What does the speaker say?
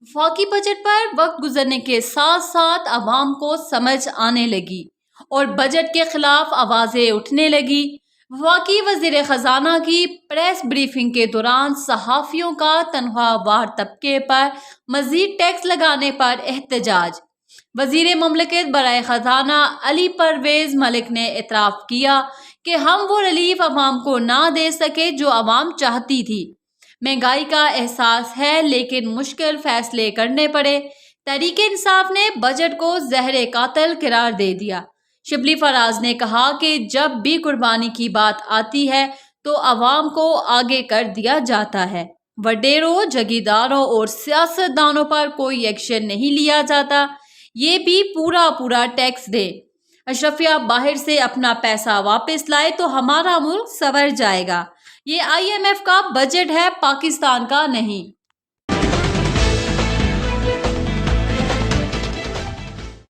وفاقی بجٹ پر وقت گزرنے کے ساتھ ساتھ عوام کو سمجھ آنے لگی اور بجٹ کے خلاف آوازیں اٹھنے لگی۔ وفاقی وزیر خزانہ کی پریس بریفنگ کے دوران صحافیوں کا تنخواہ وار طبقے پر مزید ٹیکس لگانے پر احتجاج۔ وزیر مملکت برائے خزانہ علی پرویز ملک نے اعتراف کیا کہ ہم وہ ریلیف عوام کو نہ دے سکے جو عوام چاہتی تھی۔ مہنگائی کا احساس ہے لیکن مشکل فیصلے کرنے پڑے۔ تحریک انصاف نے بجٹ کو زہر قاتل قرار دے دیا۔ شبلی فراز نے کہا کہ جب بھی قربانی کی بات آتی ہے تو عوام کو آگے کر دیا جاتا ہے، وڈیروں، جگیرداروں اور سیاستدانوں پر کوئی ایکشن نہیں لیا جاتا۔ یہ بھی پورا ٹیکس دے، اشرفیہ باہر سے اپنا پیسہ واپس لائے تو ہمارا ملک سنور جائے گا۔ یہ IMF کا بجٹ ہے، پاکستان کا نہیں۔